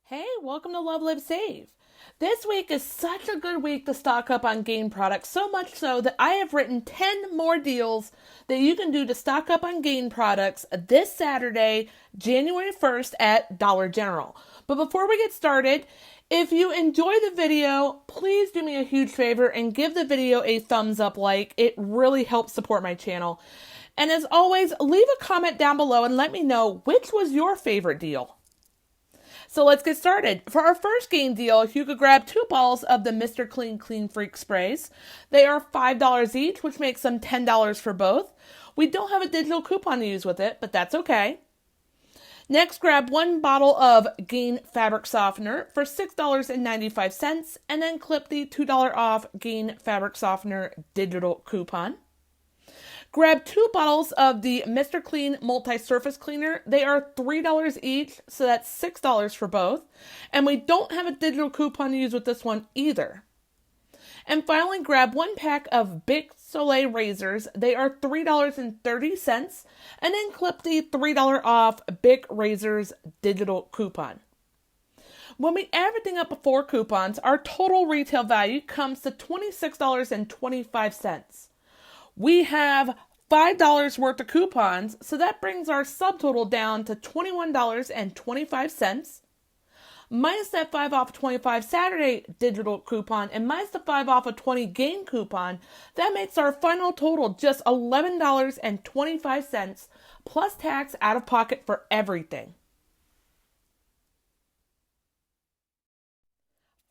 Hey, welcome to LoveLiveSave. This week is such a good week to stock up on game products, so much so that I have written 10 more deals that you can do to stock up on game products this Saturday, January 1st at Dollar General. But before we get started, if you enjoy the video, please do me a huge favor and give the video a thumbs up like. It really helps support my channel. And as always, leave a comment down below and let me know which was your favorite deal. So let's get started. For our first game deal, you could grab 2 balls of the Mr. Clean Clean Freak sprays. They are $5 each, which makes them $10 for both. We don't have a digital coupon to use with it, but that's okay. Next, grab 1 bottle of Gain Fabric Softener for $6.95, and then clip the $2 off Gain Fabric Softener digital coupon. Grab 2 bottles of the Mr. Clean Multi-Surface Cleaner. They are $3 each, so that's $6 for both. And we don't have a digital coupon to use with this one either. And finally, grab 1 pack of Bic Soleil razors. They are $3.30, and then clip the $3 off Bic razors digital coupon. When we add everything up before coupons, our total retail value comes to $26.25. We have $5 worth of coupons, so that brings our subtotal down to $21.25. Minus that 5 off of 25 Saturday digital coupon and minus the 5 off of 20 game coupon, that makes our final total just $11.25 plus tax out of pocket for everything.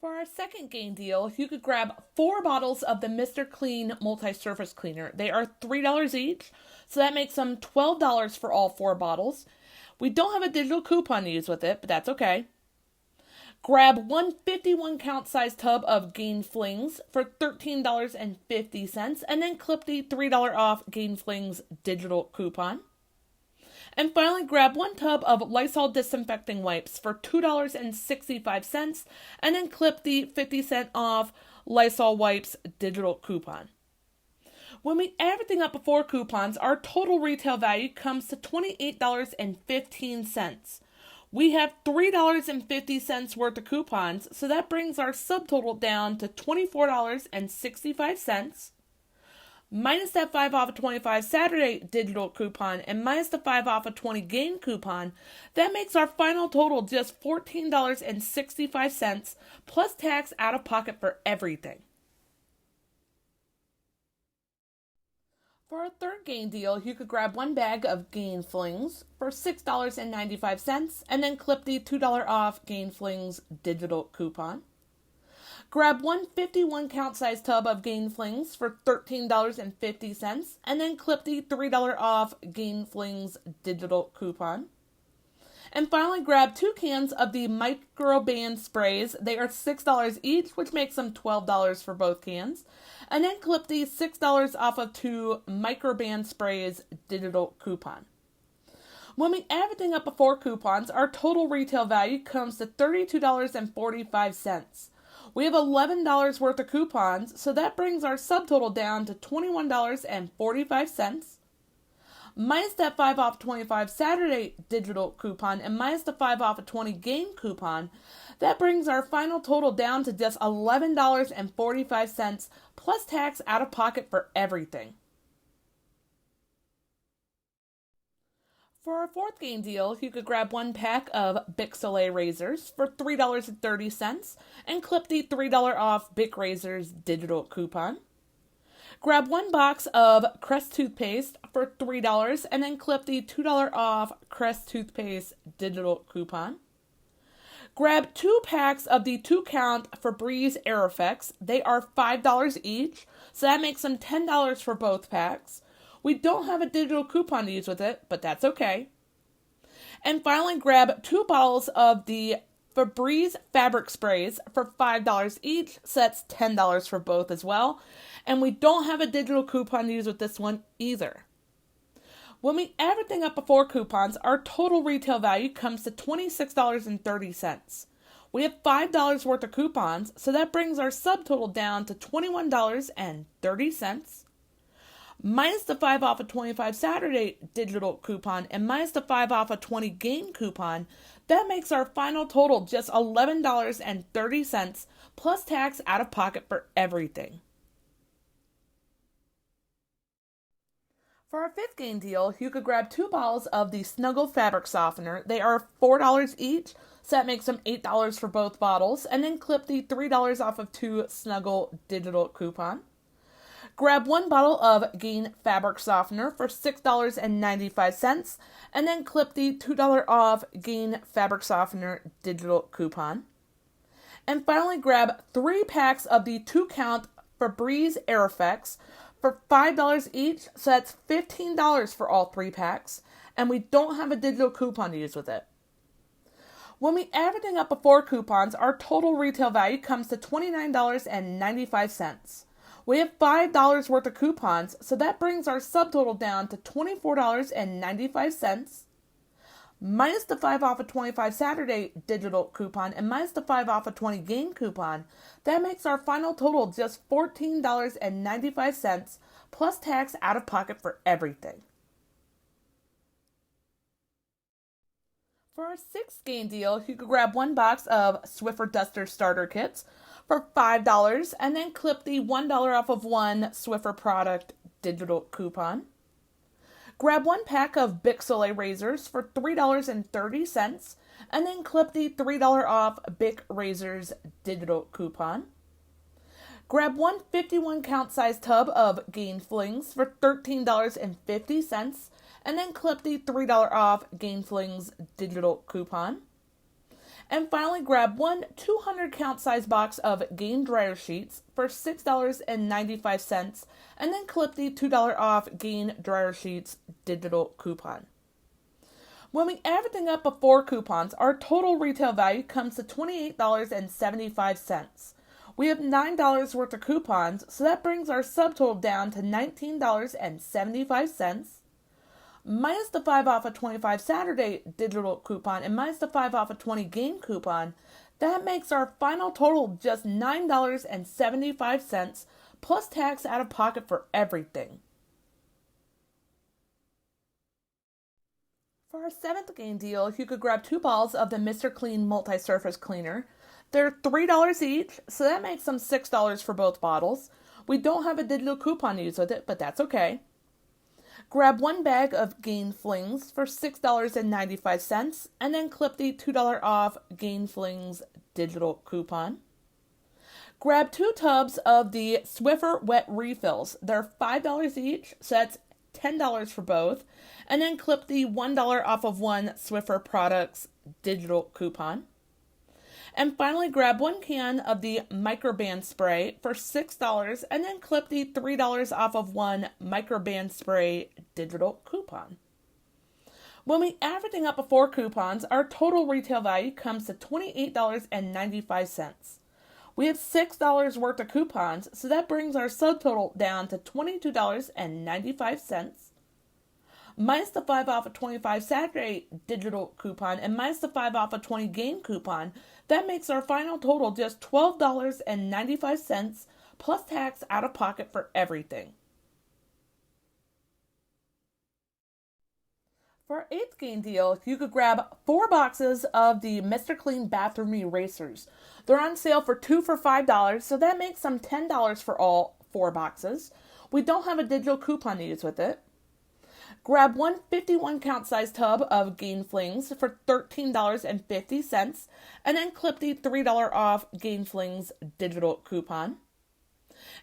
For our second game deal, you could grab 4 bottles of the Mr. Clean Multi-Surface Cleaner. They are $3 each, so that makes them $12 for all 4 bottles. We don't have a digital coupon to use with it, but that's okay. Grab 1 51-count size tub of Gain Flings for $13.50, and then clip the $3 off Gain Flings digital coupon. And finally, grab 1 tub of Lysol disinfecting wipes for $2.65, and then clip the 50-cent off Lysol wipes digital coupon. When we add everything up before coupons, our total retail value comes to $28.15. We have $3.50 worth of coupons, so that brings our subtotal down to $24.65. Minus that 5 off of 25 Saturday digital coupon and minus the 5 off of 20 game coupon, that makes our final total just $14.65 plus tax out of pocket for everything. For our third game deal, you could grab 1 bag of Gain Flings for $6.95 and then clip the $2 off Gain Flings digital coupon. Grab 1 51-count size tub of Gain Flings for $13.50 and then clip the $3 off Gain Flings digital coupon. And finally, grab 2 cans of the Microband sprays. They are $6 each, which makes them $12 for both cans. And then clip the $6 off of 2 Microband sprays digital coupon. When we add everything up before coupons, our total retail value comes to $32.45. We have $11 worth of coupons, so that brings our subtotal down to $21.45. Minus that 5 off 25 Saturday digital coupon and minus the 5 off of 20 game coupon, that brings our final total down to just $11.45 plus tax out of pocket for everything. For our fourth game deal, you could grab 1 pack of Bic Soleil razors for $3.30 and clip the $3 off Bic razors digital coupon. Grab 1 box of Crest toothpaste for $3 and then clip the $2 off Crest toothpaste digital coupon. Grab 2 packs of the 2-count Febreze Air Effects. They are $5 each, so that makes them $10 for both packs. We don't have a digital coupon to use with it, but that's okay. And finally, grab 2 bottles of the Febreze fabric sprays for $5 each, so that's $10 for both as well. And we don't have a digital coupon to use with this one either. When we add everything up before coupons, our total retail value comes to $26.30. We have $5 worth of coupons, so that brings our subtotal down to $21.30. minus the 5 off a 25 Saturday digital coupon, and minus the 5 off a 20 game coupon, that makes our final total just $11.30 plus tax out of pocket for everything. For our fifth game deal, you could grab 2 bottles of the Snuggle fabric softener. They are $4 each, so that makes them $8 for both bottles, and then clip the $3 off of 2 Snuggle digital coupon. Grab 1 bottle of Gain fabric softener for $6.95, and then clip the $2 off Gain fabric softener digital coupon. And finally, grab 3 packs of the 2-count Febreze Air Effects for $5 each, so that's $15 for all 3 packs, and we don't have a digital coupon to use with it. When we add everything up before coupons, our total retail value comes to $29.95. We have $5 worth of coupons, so that brings our subtotal down to $24.95, minus the 5 off a 25 Saturday digital coupon, and minus the 5 off a 20 game coupon. That makes our final total just $14.95 plus tax out of pocket for everything. For our 6th game deal, you could grab 1 box of Swiffer Duster Starter Kits for $5, and then clip the $1 off of 1 Swiffer product digital coupon. Grab 1 pack of Bic Soleil razors for $3.30, and then clip the $3 off Bic razors digital coupon. Grab 1 51-count size tub of Gain Flings for $13.50, and then clip the $3 off Gain Flings digital coupon. And finally, grab 1 200-count size box of Gain dryer sheets for $6.95, and then clip the $2 off Gain dryer sheets digital coupon. When we add everything up before coupons, our total retail value comes to $28.75. We have $9 worth of coupons, so that brings our subtotal down to $19.75. Minus the 5 off a 25 Saturday digital coupon, and minus the 5 off a 20 game coupon, that makes our final total just $9.75 plus tax out of pocket for everything. For our 7th game deal, you could grab 2 balls of the Mr. Clean Multi-Surface Cleaner. They're $3 each, so that makes them $6 for both bottles. We don't have a digital coupon to use with it, but that's okay. Grab 1 bag of Gain Flings for $6.95, and then clip the $2 off Gain Flings digital coupon. Grab 2 tubs of the Swiffer Wet Refills. They're $5 each, so that's $10 for both, and then clip the $1 off of 1 Swiffer Products digital coupon. And finally, grab 1 can of the Microban Spray for $6, and then clip the $3 off of 1 Microban Spray digital coupon. When we add everything up before coupons, our total retail value comes to $28.95. We have $6 worth of coupons, so that brings our subtotal down to $22.95. Minus the 5 off a 25 Saturday digital coupon, and minus the 5 off a 20 game coupon, that makes our final total just $12.95 plus tax out of pocket for everything. For our 8th game deal, you could grab 4 boxes of the Mr. Clean Bathroom Erasers. They're on sale for 2 for $5, so that makes them $10 for all 4 boxes. We don't have a digital coupon to use with it. Grab 1 51-count size tub of Gain Flings for $13.50, and then clip the $3 off Gain Flings digital coupon.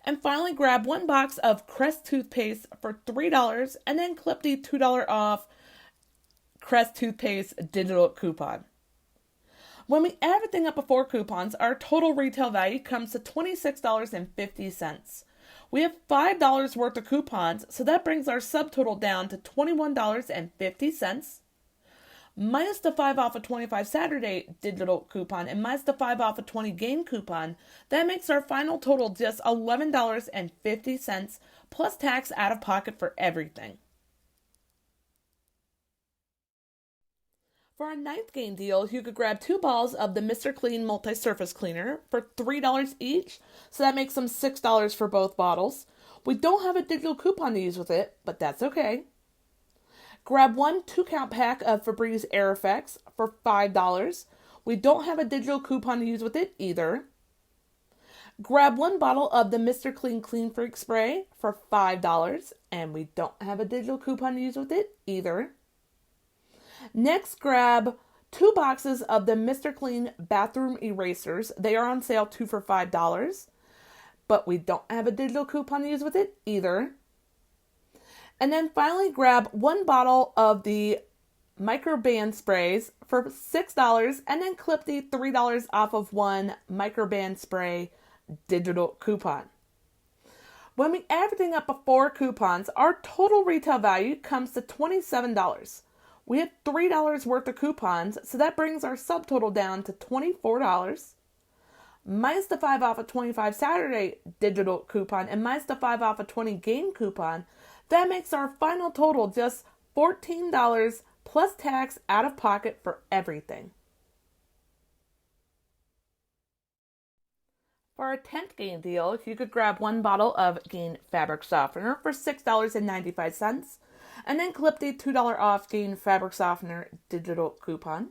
And finally, grab 1 box of Crest toothpaste for $3, and then clip the $2 off Crest toothpaste digital coupon. When we add everything up before coupons, our total retail value comes to $26.50. We have $5 worth of coupons, so that brings our subtotal down to $21.50. Minus the 5 off a 25 Saturday digital coupon, and minus the 5 off a 20 game coupon, that makes our final total just $11.50 plus tax out of pocket for everything. For our 9th game deal, you could grab 2 balls of the Mr. Clean Multi-Surface Cleaner for $3 each, so that makes them $6 for both bottles. We don't have a digital coupon to use with it, but that's okay. Grab one 2-count pack of Febreze Air Effects for $5. We don't have a digital coupon to use with it either. Grab one bottle of the Mr. Clean Clean Freak Spray for $5, and we don't have a digital coupon to use with it either. Next, grab 2 boxes of the Mr. Clean Bathroom Erasers. They are on sale 2 for $5, but we don't have a digital coupon to use with it either. And then finally, grab 1 bottle of the Microband sprays for $6, and then clip the $3 off of 1 Microband spray digital coupon. When we add everything up before coupons, our total retail value comes to $27. We have $3 worth of coupons, so that brings our subtotal down to $24. Minus the 5 off of 25 Saturday digital coupon and minus the 5 off of 20 game coupon, that makes our final total just $14 plus tax out of pocket for everything. For our 10th Gain deal, you could grab 1 bottle of Gain Fabric Softener for $6.95 and then clip the $2 off Gain Fabric Softener digital coupon.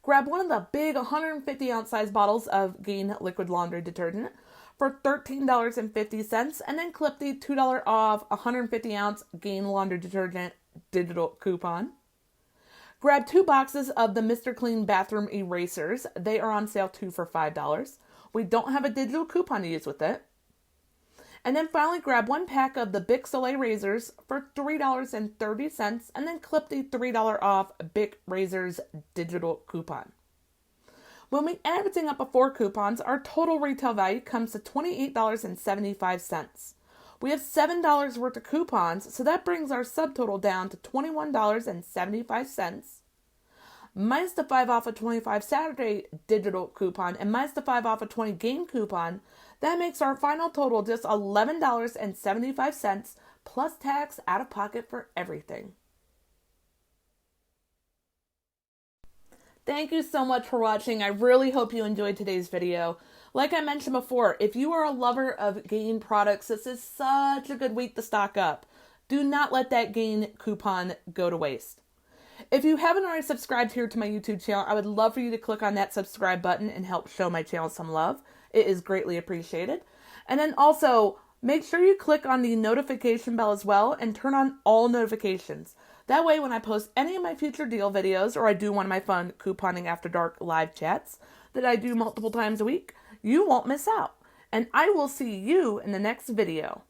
Grab one of the big 150-ounce size bottles of Gain Liquid Laundry Detergent for $13.50 and then clip the $2 off 150-ounce Gain Laundry Detergent digital coupon. Grab 2 boxes of the Mr. Clean Bathroom Erasers. They are on sale 2 for $5. We don't have a digital coupon to use with it. And then finally grab 1 pack of the Bic Soleil razors for $3.30 and then clip the $3 off Bic Razors digital coupon. When we add everything up before coupons, our total retail value comes to $28.75. We have $7 worth of coupons, so that brings our subtotal down to $21.75. Minus the 5 off of 25 Saturday digital coupon and minus the 5 off of 20 game coupon, that makes our final total just $11.75 plus tax out of pocket for everything. Thank you so much for watching. I really hope you enjoyed today's video. Like I mentioned before, if you are a lover of Gain products, this is such a good week to stock up. Do not let that Gain coupon go to waste. If you haven't already subscribed here to my YouTube channel, I would love for you to click on that subscribe button and help show my channel some love. It is greatly appreciated. And then also, make sure you click on the notification bell as well and turn on all notifications. That way, when I post any of my future deal videos or I do one of my fun couponing after dark live chats that I do multiple times a week, you won't miss out. And I will see you in the next video.